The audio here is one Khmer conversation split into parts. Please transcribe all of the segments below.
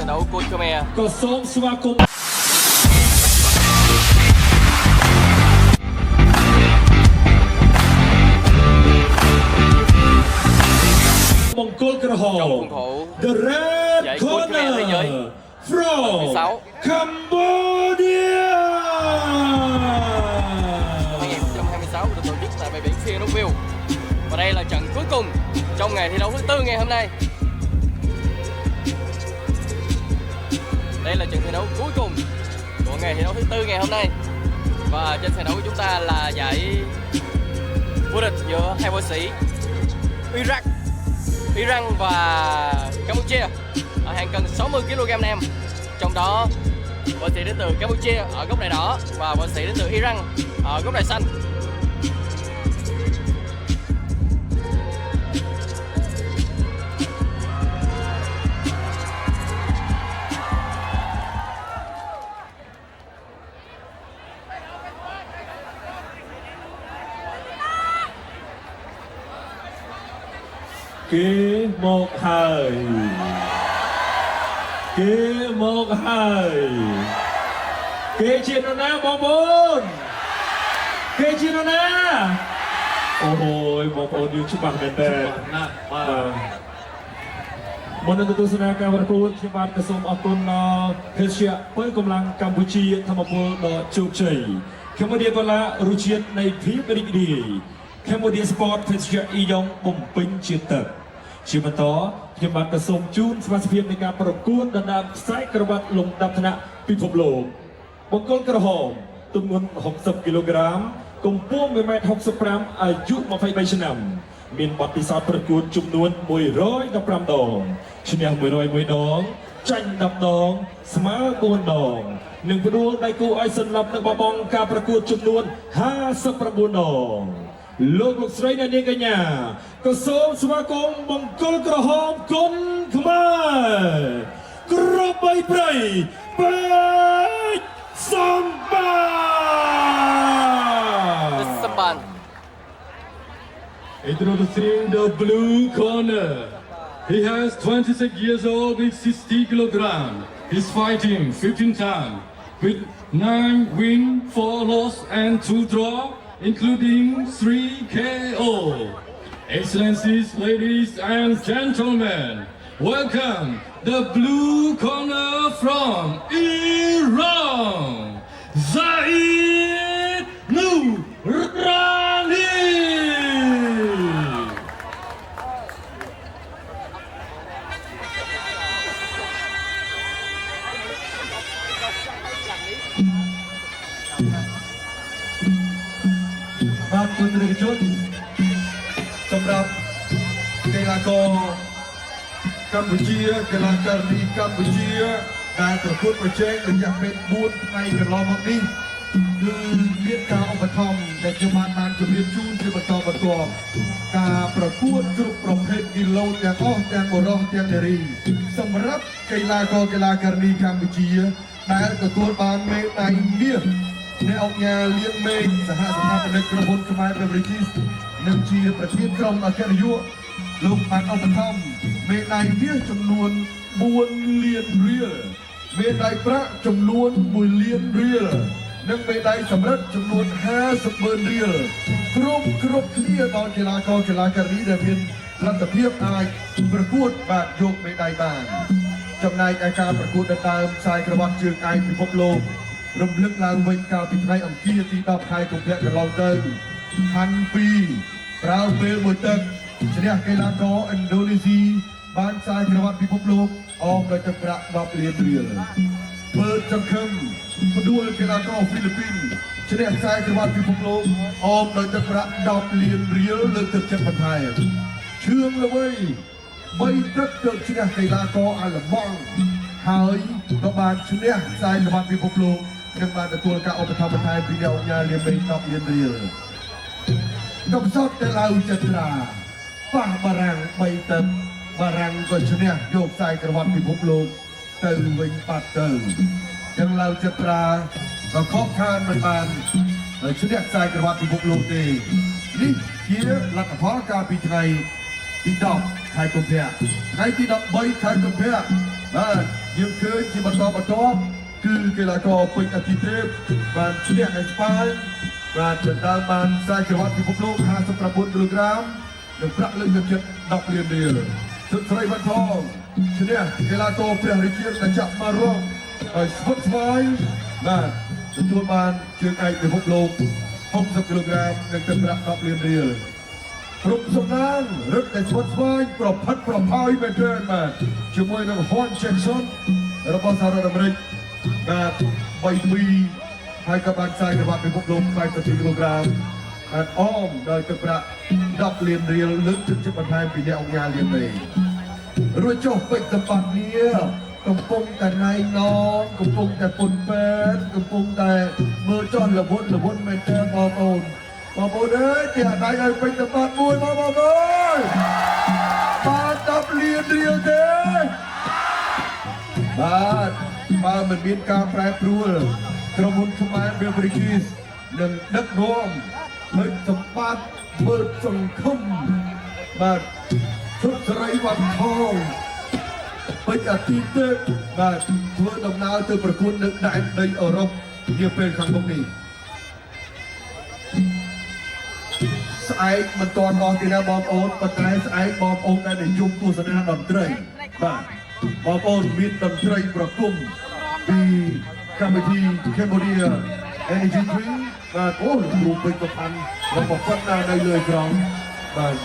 đấu Code Khmer. ក៏សូមស្វាគមន៍មង្គលក្រហម The Red Corner from Cambodia 2026 được tổ chức tại bãi biển Siem Reap View. Và đây là trận cuối cùng trong ngày thi đấu thứ tư ngày hôm nay. Đây là trận thi đấu cuối cùng của ngày thi đấu thứ tư ngày hôm nay. Và trên sàn đấu của chúng ta là giải vô địch giữa hai võ sĩ Iran và Campuchia ở hạng cân 60 kg nam. Trong đó võ sĩ đến từ Campuchia ở góc đài đỏ và võ sĩ đến từ Iran ở góc đài xanh. Kế một hơi Kế một hơi Kế chiến nó nè bóng bốn Kế chiến nó nè Ôi bóng bốn như chụp bằng nền tệ Một lần tôi xin cảm ơn cô Chị bạn cơ sông ở con Thế chia với công lăng Campuchia Thăm một bộ đỏ chụp chảy Cambodia có là rưu chiết này phía bên đi Cambodia Sport Festival อีយងបំពេញជាទឹកជាបន្តខ្ញុំបានទៅសូមជូនសមាជិកនៃការប្រកួតដណ្ដើមខ្សែក្រវ៉ាត់លំដាប់ថ្នាក់ពិភពលោកបង្គោលក្រហមទម្ងន់60 គីឡូក្រាមកម្ពស់ 1.65 អាយុ 23 ឆ្នាំមានបទពិសោធន៍ប្រកួតចំនួន 115 ដងឈ្នះ 101 ដងចាញ់ 10 ដងស្មើ 4 ដងនិងផ្ដួលដៃគូឲ្យសន្លប់នៅបបងការប្រកួតចំនួន 59 ដងលោកស្រីអ្នកនាងកញ្ញាក៏សូមស្វាគមន៍បង្គោលក្រហមគុណខ្មែរគ្រប់បីព្រៃពេជ្រសម្បត្តិ Introducing the blue corner. He has 26 years old with 60 kilograms. He's fighting 15 times with 9 wins, 4 losses and 2 draws, including 3 KO. Excellencies, ladies and gentlemen, welcome the blue corner from Iran, Zaid Noorani. Ban quân đội chốtសម្រាប់កីឡាករកម្ពុជាកីឡាករពីកម្ពុជាដែលប្រកួតប្រជែងរយៈពេល4ថ្ងៃកន្លងមកនេះគឺមានការឧបត្ថម្ភដែលខ្ញុំបានជម្រាបជូនជាបន្តបន្ទាប់ការប្រកួតគ្រប់ប្រភេទគីឡូទាំងអស់ទាំងបុរសទាំងនារីសម្រាប់កីឡាករកីឡាការិនីកម្ពុជាដែលទទួលបានមេដាយមាសអ្នកអង្គការលៀងមេឃសហស្ថាបនិកក្រុមហ៊ុនខ្មែរ Beverages និងជាប្រធានក្រុមអគ្គនាយកលោកបានឧបត្ថម្ភមេដាយមាសចំនួន4 លានរៀលមេដាយប្រាក់ចំនួន1 លានរៀលនិងមេដាយសម្រិតចំនួន50 ម៉ឺនរៀលគ្រប់គ្នាដល់កីឡាករកីឡាការិនីដែលមានលទ្ធភាពអាចប្រកួតបាទយកមេដាយបានចំណែកឯការប្រកួតដណ្ដើមខ្សែក្រវ៉ាត់ជើងឯកពិភពលោករំលឹកឡើងវិញកាលពីថ្ងៃអង្គារទី10ខែកុម្ភៈកន្លងទៅ12ប្រើពេលមួយទឹកឈ្នះកីឡាករឥណ្ឌូនេស៊ីបានខ្សែក្រវ៉ាត់ពិភពលោកអមដោយទឹកប្រាក់10 លានរៀលបើចង្ឃឹមផ្ដួលកីឡាករហ្វីលីពីនឈ្នះខ្សែក្រវ៉ាត់ពិភពលោកអមដោយទឹកប្រាក់10 លានរៀលលើកទឹកចិត្តបន្ថែមឈឿងល្វី3ទឹកទៅឈ្នះកីឡាករអាល្លឺម៉ង់ហើយក៏បានឈ្នះខ្សែក្រវ៉ាត់ពិភពលោកនិងបានទទួលការឧបត្ថម្ភបន្ថែមពីអ្នកអង្គការលៀងមេឃ10 លានរៀលកំសត់ទៅឡៅចត្រាប៉ះបារាំង3ទឹកបារាំងក៏ឈ្នះយកខ្សែក្រវ៉ាត់ពិភពលោកទៅវិញបាត់ទៅចឹងឡៅចត្រាក៏ខកខានមិនបានឈ្នះខ្សែក្រវ៉ាត់ពិភពលោកទេនេះជាលទ្ធផលកាលពីថ្ងៃទី10ខែកុម្ភៈថ្ងៃទី13ខែកុម្ភៈបាទ យើងឃើញជាបន្តគឺកីឡាករពេជ្រអាទិទេពបានឈ្នះឯស្ប៉ាញបានដណ្ដើមបានខ្សែក្រវ៉ាត់ពិភពលោក59គីឡូក្រាមនិងប្រាក់លើកទឹកចិត្ត10លានរៀលសុទ្ធស្រីវ៉ាន់ថងឈ្នះកីឡាករព្រះរាជាណាចក្រម៉ារ៉ុកហើយស្វិតស្វាយបាទទទួលបានជើងឯកពិភពលោក60គីឡូក្រាមនិងទឹកប្រាក់10លានរៀលគ្រប់សំណាងរឹតតែស្វិតស្វាយប្រផិតប្រផាយមែនទែនបាទជាមួយនឹង Hon Jackson របស់សហរដ្ឋអាមេរិកបាទ3 2ហើយក៏បានខ្សែក្រវ៉ាត់ពិភពលោក82គីឡូក្រាមបានអមដោយទឹកប្រាក់10លានរៀលលើកទឹកចិត្តបន្ថែមពីអ្នកអង្គការលានដីរួចចុះពេជ្រសម្បត្តិនេះកំពុងតែណៃណងកំពុងតែពុនពេនកំពុងតែមើលចន់រវល់មែនទែនបងប្អូនអើយគេអាចឲ្យពេជ្រសម្បត្តិមួយបងប្អូនបាន10លានរៀលទេបាទបើមិនមានការប្រែប្រួលក្រុមហ៊ុនខ្មែរ Beverages នឹងដឹកនាំពេជ្រសម្បត្តិមើលសង្គមបាទសុទ្ធស្រីវ៉ាន់ថងពេជ្រអាទិទេពបាទធ្វើដំណើរទៅប្រកួតនៅដែនដីអឺរ៉ុបនាពេលខាងមុខនេះស្អែកមិនទាន់អស់ទេណាបងប្អូនប៉ុន្តែស្អែកបងប្អូនដែលនិយមទស្សនាតន្ត្រីបាទបងប្អូនមានតន្ត្រីប្រគំពីកម្មវិធី Cambodia Energy Drink បាទអូគ្រូពេជ្រប្រផាន់របស់គាត់នៅលើអេក្រង់បាទ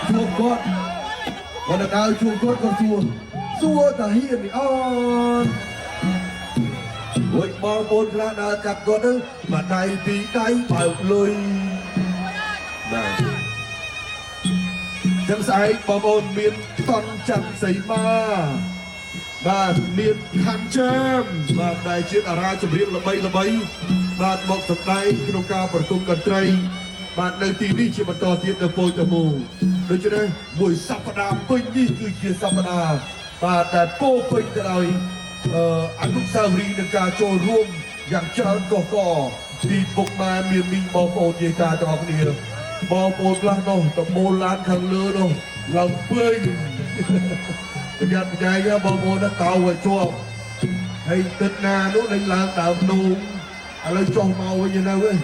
ជួបគាត់គាត់ដើរជួបគាត់ក៏សួរតាហ៊ាននេះអូនវិញបងប្អូនខ្លះដើរចាប់គាត់ទៅមកដៃពីរដៃបើកលុយបាទចឹងស្អែកបងប្អូនមានតនច័ន្ទសីមាបាទមានខាន់ចាមបាទដែលជាតារាចម្រៀងល្បីបាទមកសម្ដែងក្នុងការប្រគំតន្ត្រីបាទនៅទីនេះជាបន្តទៀតនៅពោធិ៍តមូដូច្នេះមួយសប្តាហ៍ពេញនេះគឺជាសប្តាហ៍បាទដែលពោពេញទៅដោយអនុស្សាវរីយ៍នឹងការចូលរួមយ៉ាងច្រើនកកកពីពុកម៉ែមានមីងបងប្អូនយាយតាទាំងអស់គ្នាបងប្អូនខ្លះនោះតមូលឡានខាងលើនោះឡើងពេញប្រយ័ត្នប្រយែងបងប្អូនទៅកៅឲ្យជាប់ហើយទឹកណានោះលេងឡើងដើមដូងឥឡូវចុះមកវិញនៅវិញ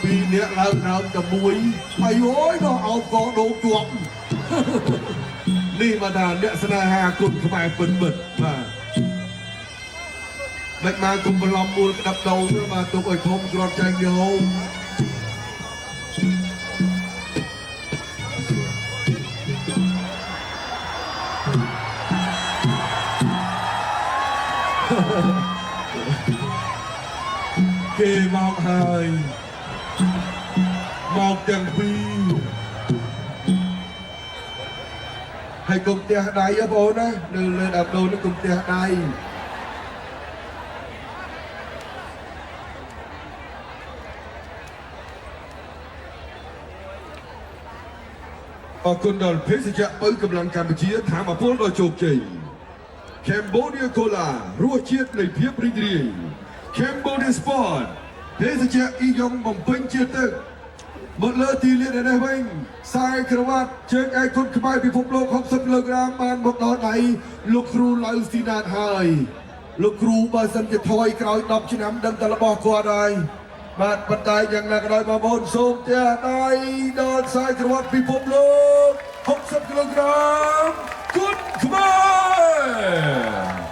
ពីរនាក់ឡើងដើមតែមួយហើយអូយនោះអោបកងដូងជាប់នេះមកថាអ្នកស្នេហាគុណខ្មែរពិតបាទមិនមកគុំបន្លំមូលក្តាប់ដោទៅបាទទុកឲ្យធំគ្រាន់ចែកយហូមគេមកហើយមកទាំងពីរហើយកុំផ្ទះដៃបងប្អូនណានៅលើដើមដូននេះកុំផ្ទះដៃអរគុណដល់ភេសជ្ជៈបើកម្លាំងកម្ពុជាថាមពលដ៏ជោគជ័យ Cambodia Cola រសជាតិនៃភាពរីករាយ Cambodia Sport ភេសជ្ជៈអ៊ីយ៉ុងបំពេញជាតិទឹកមកលើទីលាននេះវិញខ្សែក្រវ៉ាត់ជើងឯកគុណខ្មែរពិភពលោក60គីឡូក្រាមបានមកដល់ដៃលោកគ្រូឡៅស៊ីណាតហើយលោកគ្រូបើសិនជាថយក្រោយ10ឆ្នាំដឹងតែរបស់គាត់ហើយបាទប៉ុន្តែយ៉ាងណាក៏ដោយបងប្អូនសូមផ្ទះដៃដល់ខ្សែក្រវ៉ាត់ពិភពលោក60គីឡូក្រាមគុណខ្មែរ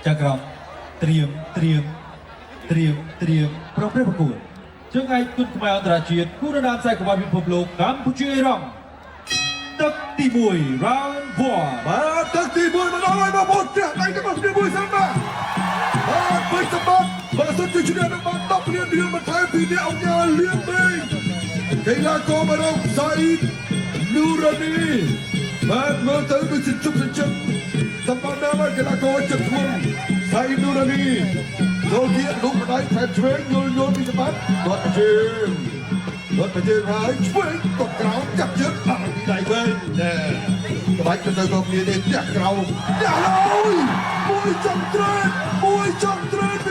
ចាក្រមត្រៀមប្រព្រឹត្តប្រគួតជើងឯកគុណខ្មែរអន្តរជាតិគូរដាមខ្សែក្រវ៉ាត់ពិភពលោកកម្ពុជាអេរ៉ង់ទឹកទី1 round 1បាទទឹកទី1មកដល់ហើយបងប្អូនផ្ទះដៃទាំងពី1សិនបាទបាទពេជ្រសម្បត្តិបើសិនជាឈ្នះនឹងបាន10លានរៀលបន្ថែមពីអ្នកអង្គការលៀងបេងកីឡាករម៉ារ៉ុកសាអ៊ីដនូរ៉ានីបាទមើលទៅដូចជាជប់ជិតសម្បត្តិណាមកកីឡាករចិត្តធ្ងន់សាអ៊ីដនូរ៉ានីចូលគៀកលុបដៃថែមឆ្វេងយល់ពីសម្បត្តិគាត់ជើងហើយឆ្វេងតក្រោមចាប់ជើងអត់ពីដៃវិញណែក្បាច់ទៅក៏គ្នាទេផ្ទះក្រោមផ្ទះឡើយមួយចង់ត្រេតពី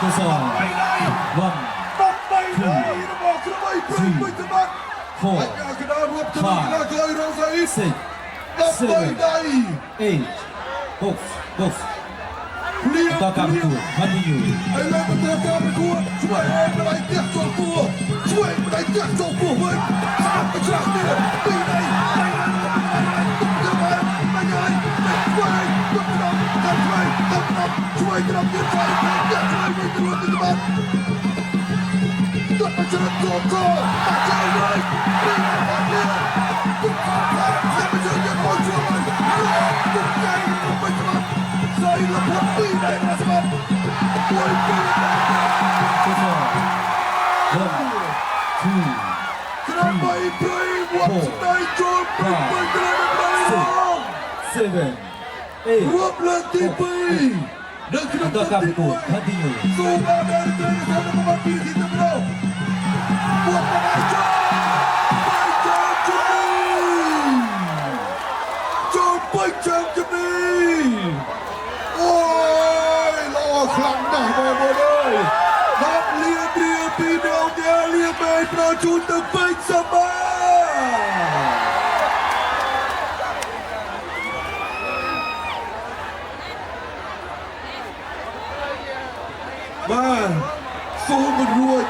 Two song. 1, ដល់បីនៃរបស់ក្រុមអីព្រៃមួយទៅបាត់ 4, អាញាកណ្ដាលរួមទៅកីឡាកររងសាអ៊ីត 6, ដល់បីដៃ 8, box. ភ្លៀង Kita akan betul. Continue. ហើយលើកទៅការប្រកួតជួយឲ្យម្ដាយផ្ទះចូលពោះជួយម្ដាយផ្ទះចូលពោះវិញសាប់ប្រឆាំងទៀតពីដៃជួយក្រុមទៀតជួយវិញទៅទៅបាត់ទៅជិះទៅកោបាត់ចោលវិញពីបាត់ទៀតទៅខាងទៅជិះទៅជួយវិញទៅចៃទៅបាត់សៃលបពីដៃមកស្មាត់ជួយពី Two song. 1, 2, ក្រុមបីព្រៃវត្តស្ដីចូលពីវិញទៅដល់ 7, 8. រួមលើកទី2នៅក្នុង Kita akan betul. Continue. សូមអរគុណដល់អ្នកដែលបានពីទីទៅដល់ពួកបាយចូលបាយចាំជំនីអូយល្អខ្លាំងណាស់បងប្អូនអើយដល់លៀបរៀបពីដងជាលៀបបែបប្រជូនទៅពេញសបាបាទសូមរួច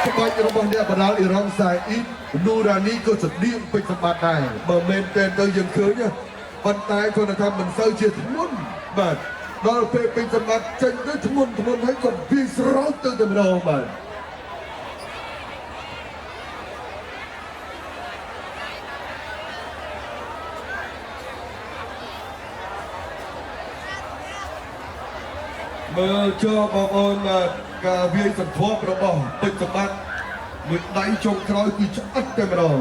ក្បាច់របស់អ្នកបណ្ដាលអ៊ីរ៉ង់សាអ៊ីតនូរ៉ានីក៏ស្តៀងពេជ្រសម្បត្តិដែរបើមែនតែទៅយើងឃើញប៉ុន្តែគាត់ថាមិនសូវជាធ្ងន់បាទដល់ពេលពេជ្រសម្បត្តិចេញទៅធ្ងន់ហើយក៏វាស្រោចទៅតែម្ដងបាទមើលចុះបងប្អូនបាទការវាយសន្ធាប់របស់ពេជ្រសម្បត្តិមួយដៃចុងក្រោយគឺឆ្អិតតែម្ដង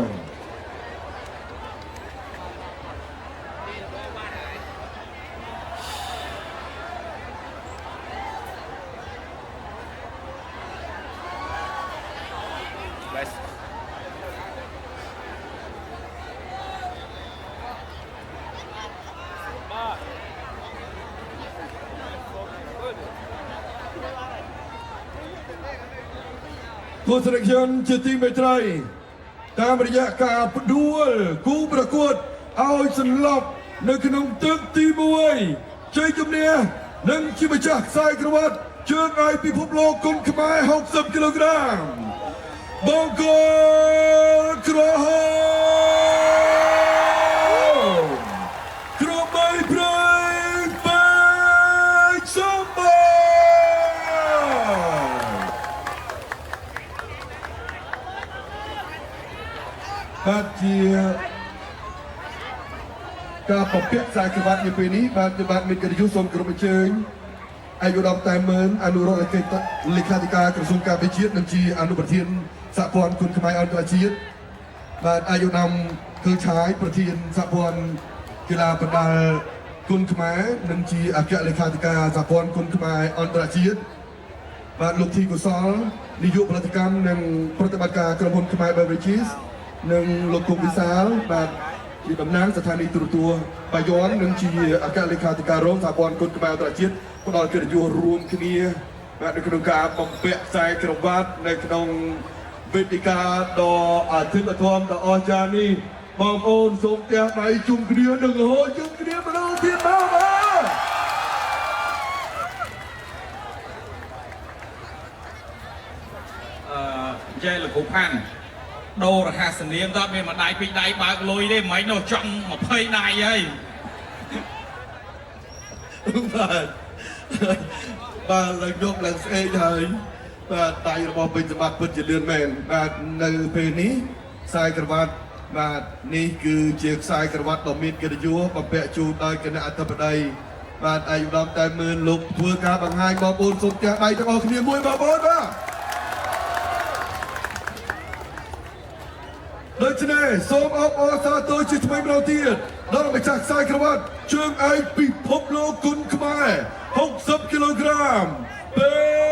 ទស្សនិកជនជាទីមេត្រីតាមរយៈការផ្ដួលគូប្រកួតឲ្យសន្លប់នៅក្នុងទឹកទី1ជ័យជំនះនិងជាម្ចាស់ខ្សែក្រវ៉ាត់ជើងឯកពិភពលោកគុនខ្មែរ60គីឡូក្រាមបង្គោលក្រហមក្របីព្រៃបែកសម្បត្តិបាទជាការពពាក់ខ្សែក្រវ៉ាត់នៅពេលនេះបាទមានកិត្តិយសសូមគោរពអញ្ជើញអាយុដំតែមើលអនុរដ្ឋលេខាធិការក្រសួងការពារជាតិនិងជាអនុប្រធានសហព័ន្ធគុនខ្មែរអន្តរជាតិបាទអាយុដំគឺឆាយប្រធានសហព័ន្ធកីឡាបណ្ដាលគុនខ្មែរនិងជាអគ្គលេខាធិការសហព័ន្ធគុនខ្មែរអន្តរជាតិបាទលោកធីកុសលនាយកផលិតកម្មនិងប្រតិបត្តិការក្រុមហ៊ុនខ្មែរ Beverages និងលោកគុំវិសាលបាទជាតំណាងស្ថានីយ៍ទូរទស្សន៍បាយ័ននិងជាអគ្គលេខាធិការរងសហព័ន្ធគុនខ្មែរអន្តរជាតិផ្ដល់កិត្តិយសរួមគ្នាបាទនៅក្នុងការបំពាក់ខ្សែក្រវ៉ាត់នៅក្នុងវេទិកាដ៏អធិកអធមដ៏អស្ចារ្យនេះបងប្អូនសូមផ្ទះដៃជុំគ្នានិងរហូតជុំគ្នាម្ដងទៀតបាទ ចេះលោកគ្រូផាន់ដូររហស្សនាមតើមានមួយដៃពីរដៃបើកលុយទេមិននោះចំ20ដៃហើយ បាទឡើងយកឡើងស្អេកហើយបាទដៃរបស់ពេញសម្បត្តិពិតជាលឿនមែនបាទនៅពេលនេះខ្សែក្រវ៉ាត់បាទនេះគឺជាខ្សែក្រវ៉ាត់ដ៏មានកិត្តិយសបំពាក់ជូនដោយគណៈអធិបតីបាទឯកឧត្តមតែមើលលោកធ្វើការបង្ហាញបងប្អូនសូមផ្ទះដៃទាំងអស់គ្នាមួយបងប្អូនបាទដូច្នេះសូមអបអរសាទរជាថ្មីម្ដងទៀតដល់ម្ចាស់ខ្សែក្រវ៉ាត់ជើងឯកពិភពលោកគុណខ្មែរ60គីឡូក្រាមពេល